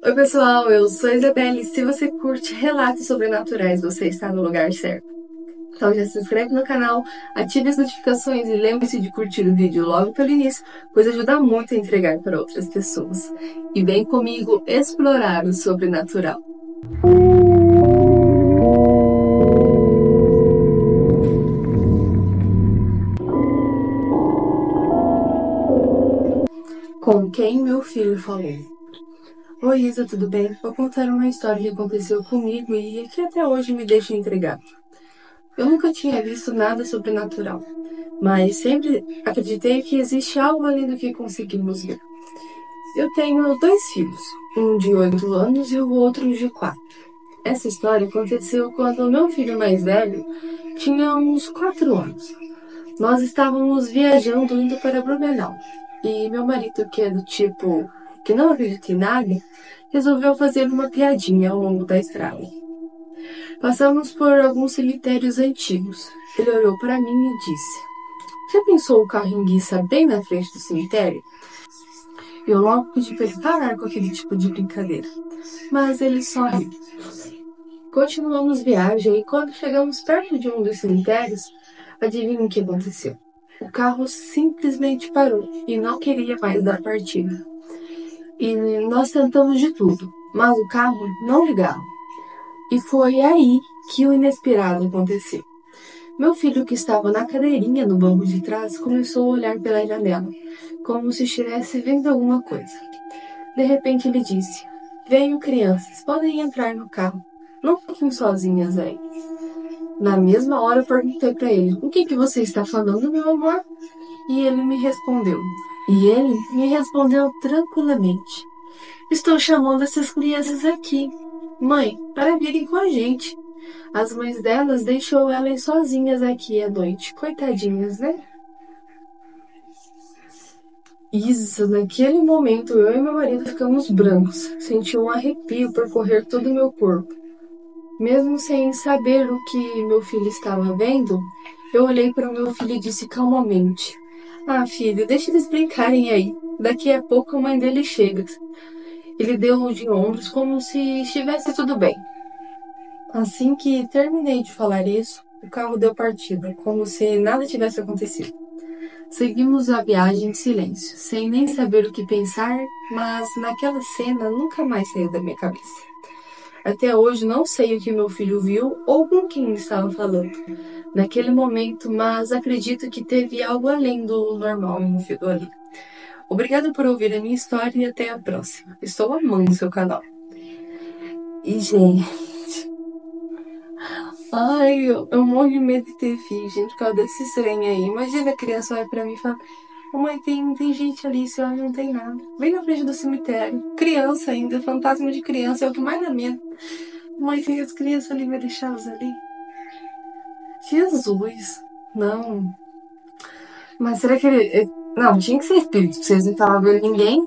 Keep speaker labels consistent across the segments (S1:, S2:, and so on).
S1: Oi, pessoal, eu sou a Isabelle. Se você curte relatos sobrenaturais, você está no lugar certo. Então já se inscreve no canal, ative as notificações e lembre-se de curtir o vídeo logo pelo início, pois ajuda muito a entregar para outras pessoas. E vem comigo explorar o sobrenatural. Com quem meu filho falou. Oi, Isa, tudo bem? Vou contar uma história que aconteceu comigo e que até hoje me deixa intrigado. Eu nunca tinha visto nada sobrenatural, mas sempre acreditei que existe algo além do que conseguimos ver. Eu tenho dois filhos, um de 8 anos e o outro de 4. Essa história aconteceu quando o meu filho mais velho tinha uns 4 anos. Nós estávamos viajando indo para Blumenau e meu marido, que é do tipo que não acredita em nada, resolveu fazer uma piadinha ao longo da estrada. Passamos por alguns cemitérios antigos. Ele olhou para mim e disse: Já pensou o carro enguiça bem na frente do cemitério? Eu logo pedi para ele parar com aquele tipo de brincadeira, mas ele só riu. Continuamos viagem e quando chegamos perto de um dos cemitérios, adivinha o que aconteceu? O carro simplesmente parou e não queria mais dar partida. E nós tentamos de tudo, mas o carro não ligava. E foi aí que o inesperado aconteceu. Meu filho, que estava na cadeirinha no banco de trás, começou a olhar pela janela, como se estivesse vendo alguma coisa. De repente ele disse: Venham, crianças, podem entrar no carro. Não fiquem sozinhas aí. Na mesma hora eu perguntei para ele: O que você está falando, meu amor? E ele me respondeu tranquilamente: Estou chamando essas crianças aqui, mãe, para virem com a gente. As mães delas deixou elas sozinhas aqui à noite. Coitadinhas, né? Isso, naquele momento eu e meu marido ficamos brancos. Senti um arrepio percorrer todo o meu corpo. Mesmo sem saber o que meu filho estava vendo, eu olhei para o meu filho e disse calmamente: Ah, filho, deixa eles brincarem aí. Daqui a pouco a mãe dele chega. Ele deu de ombros como se estivesse tudo bem. Assim que terminei de falar isso, o carro deu partida, como se nada tivesse acontecido. Seguimos a viagem em silêncio, sem nem saber o que pensar, mas naquela cena nunca mais saiu da minha cabeça. Até hoje não sei o que meu filho viu ou com quem estava falando naquele momento, mas acredito que teve algo além do normal envolvido ali. Obrigada por ouvir a minha história e até a próxima. Estou amando o seu canal. E, gente, eu morro de medo de ter filho, gente, por causa desse estranho aí. Imagina a criança olha pra mim e fala: Mãe, tem gente ali, se olha, não tem nada. Bem na frente do cemitério. Criança ainda, fantasma de criança, é o que mais lamento. Mãe, tem as crianças ali, vai deixá-las ali. Jesus, não. Mas será que ele. Não, tinha que ser espírito, porque vocês não estavam vendo ninguém,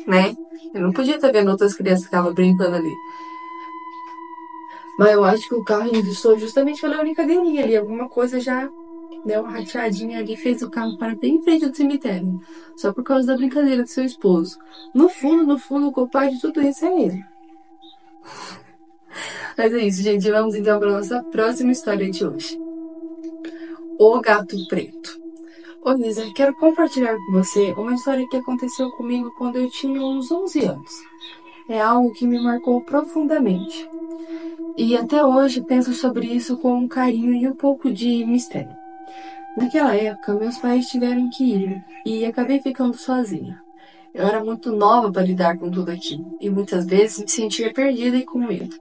S1: né? Eu não podia estar vendo outras crianças que estavam brincando ali. Mas eu acho que o carro enguiçou justamente pela brincadeirinha ali. Alguma coisa já deu uma rateadinha ali e fez o carro parar bem em frente do cemitério. Só por causa da brincadeira do seu esposo. No fundo, o culpado de tudo isso é ele. Mas é isso, gente. Vamos então para a nossa próxima história de hoje. O Gato Preto. Ô, Lisa, quero compartilhar com você uma história que aconteceu comigo quando eu tinha uns 11 anos. É algo que me marcou profundamente. E até hoje penso sobre isso com um carinho e um pouco de mistério. Naquela época, meus pais tiveram que ir e acabei ficando sozinha. Eu era muito nova para lidar com tudo aquilo e muitas vezes me sentia perdida e com medo.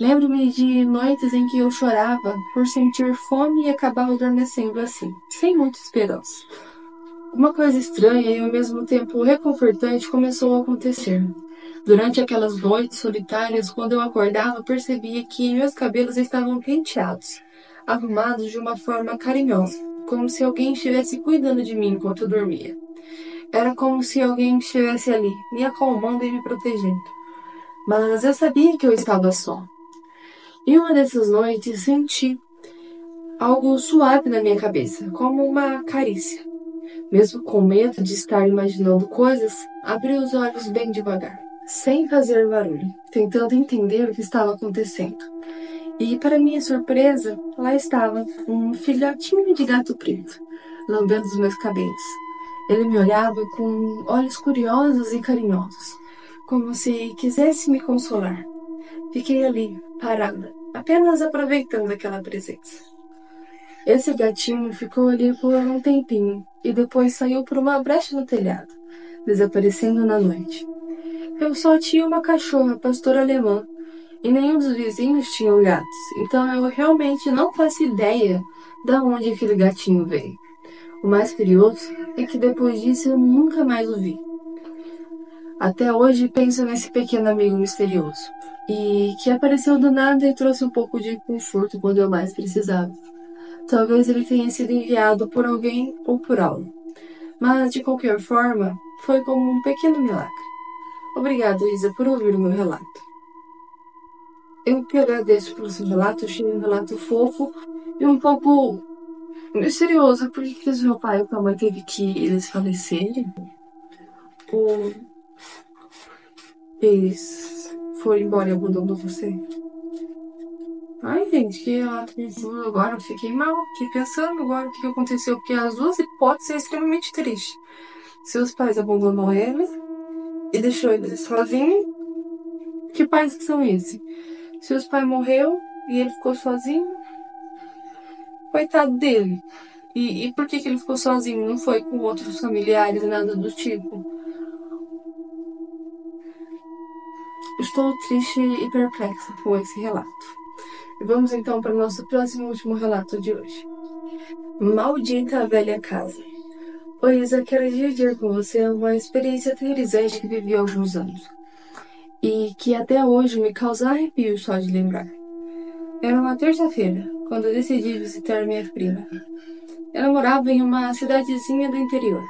S1: Lembro-me de noites em que eu chorava por sentir fome e acabava adormecendo assim, sem muita esperança. Uma coisa estranha e ao mesmo tempo reconfortante começou a acontecer. Durante aquelas noites solitárias, quando eu acordava, percebia que meus cabelos estavam penteados, arrumados de uma forma carinhosa, como se alguém estivesse cuidando de mim enquanto eu dormia. Era como se alguém estivesse ali, me acalmando e me protegendo. Mas eu sabia que eu estava só. E uma dessas noites senti algo suave na minha cabeça, como uma carícia. Mesmo com medo de estar imaginando coisas, abri os olhos bem devagar. sem fazer barulho, tentando entender o que estava acontecendo. E, para minha surpresa, lá estava um filhotinho de gato preto, lambendo os meus cabelos. Ele me olhava com olhos curiosos e carinhosos, como se quisesse me consolar. Fiquei ali, parada, apenas aproveitando aquela presença. Esse gatinho ficou ali por um tempinho e depois saiu por uma brecha no telhado, desaparecendo na noite. Eu só tinha uma cachorra pastora alemã e nenhum dos vizinhos tinham gatos, então eu realmente não faço ideia de onde aquele gatinho veio. O mais curioso é que depois disso eu nunca mais o vi. Até hoje penso nesse pequeno amigo misterioso e que apareceu do nada e trouxe um pouco de conforto quando eu mais precisava. Talvez ele tenha sido enviado por alguém ou por algo, mas de qualquer forma foi como um pequeno milagre. Obrigado, Isa, por ouvir o meu relato. Eu que agradeço pelo seu relato, achei um relato fofo e um pouco misterioso. Por que seu pai e sua mãe teve que eles falecerem? Ou eles foram embora e abandonou você? Ai, gente, que relato confuso agora. Eu fiquei mal aqui pensando agora o que aconteceu, porque as duas hipóteses são extremamente tristes. Seus pais abandonou ele e deixou ele sozinho. Que pais que são esses? Seus pais morreu e ele ficou sozinho. Coitado dele. E por que ele ficou sozinho? Não foi com outros familiares, nada do tipo. Estou triste e perplexa com esse relato. E vamos então para o nosso próximo e último relato de hoje. Maldita velha casa. Oi, Isa, quero dividir com você uma experiência aterrorizante que vivi há alguns anos. E que até hoje me causa arrepio só de lembrar. Era uma terça-feira, quando eu decidi visitar minha prima. Ela morava em uma cidadezinha do interior.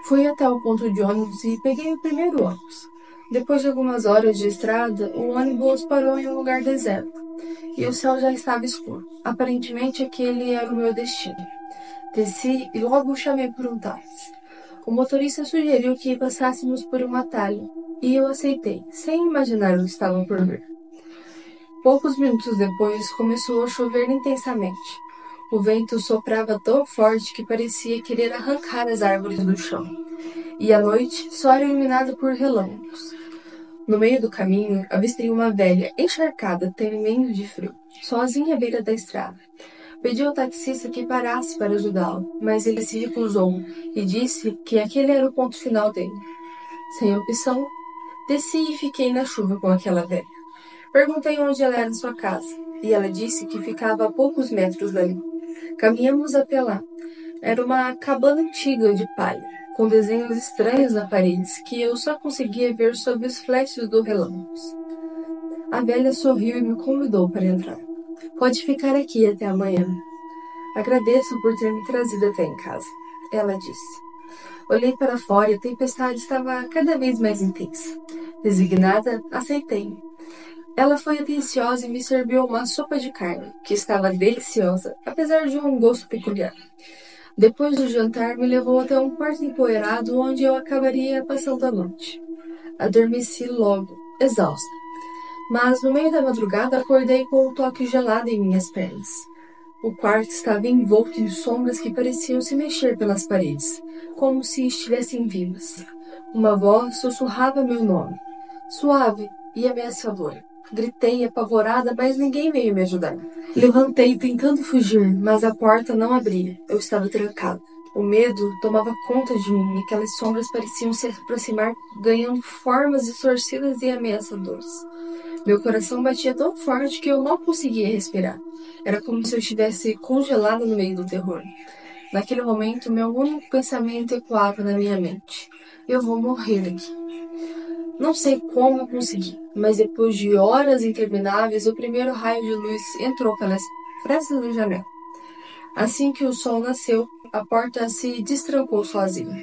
S1: Fui até o ponto de ônibus e peguei o primeiro ônibus. Depois de algumas horas de estrada, o ônibus parou em um lugar deserto e o céu já estava escuro. Aparentemente, aquele era o meu destino. Desci e logo chamei por um táxi. O motorista sugeriu que passássemos por um atalho e eu aceitei, sem imaginar o que estavam por vir. Poucos minutos depois, começou a chover intensamente. O vento soprava tão forte que parecia querer arrancar as árvores do chão. E a noite só era iluminada por relâmpagos. No meio do caminho, avistei uma velha, encharcada, tremendo de frio, sozinha à beira da estrada. Pedi ao taxista que parasse para ajudá-lo, mas ele se recusou e disse que aquele era o ponto final dele. Sem opção, desci e fiquei na chuva com aquela velha. Perguntei onde ela era sua casa, e ela disse que ficava a poucos metros dali. Caminhamos até lá. Era uma cabana antiga de palha, com desenhos estranhos na parede que eu só conseguia ver sob os flashes do relâmpago. A velha sorriu e me convidou para entrar. Pode ficar aqui até amanhã. Agradeço por ter me trazido até em casa, ela disse. Olhei para fora e a tempestade estava cada vez mais intensa. Resignada, aceitei. Ela foi atenciosa e me serviu uma sopa de carne, que estava deliciosa, apesar de um gosto peculiar. Depois do jantar, me levou até um quarto empoeirado onde eu acabaria passando a noite. Adormeci logo, exausta. Mas no meio da madrugada acordei com um toque gelado em minhas pernas. O quarto estava envolto em sombras que pareciam se mexer pelas paredes, como se estivessem vivas. Uma voz sussurrava meu nome, suave e ameaçadora. Gritei apavorada, mas ninguém veio me ajudar. Levantei tentando fugir, mas a porta não abria. Eu estava trancada. O medo tomava conta de mim e aquelas sombras pareciam se aproximar, ganhando formas distorcidas e ameaçadoras. Meu coração batia tão forte que eu não conseguia respirar. Era como se eu estivesse congelada no meio do terror. Naquele momento, meu único pensamento ecoava na minha mente. Eu vou morrer aqui. Não sei como eu consegui, mas depois de horas intermináveis, o primeiro raio de luz entrou pelas frestas da janela. Assim que o sol nasceu, a porta se destrancou sozinha.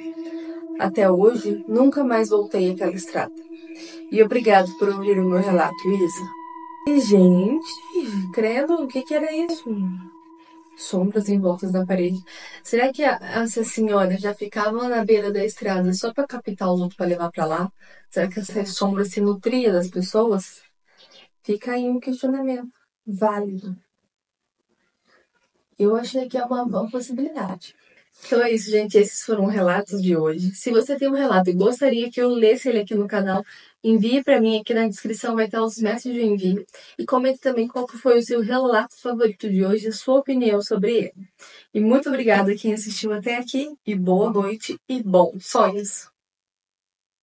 S1: Até hoje, nunca mais voltei àquela estrada. E obrigado por ouvir o meu relato, Isa. E, gente, credo, o que era isso? sombras em volta da parede. Será que essa senhora já ficava na beira da estrada só para captar os outros para levar para lá? Será que essa sombra se nutria das pessoas? Fica aí um questionamento válido. Eu achei que é uma possibilidade. Então é isso, gente. Esses foram relatos de hoje. Se você tem um relato e gostaria que eu lesse ele aqui no canal, envie para mim. Aqui na descrição vai estar os métodos de envio. E comente também qual foi o seu relato favorito de hoje, a sua opinião sobre ele. E muito obrigada a quem assistiu até aqui. E boa noite e bons sonhos!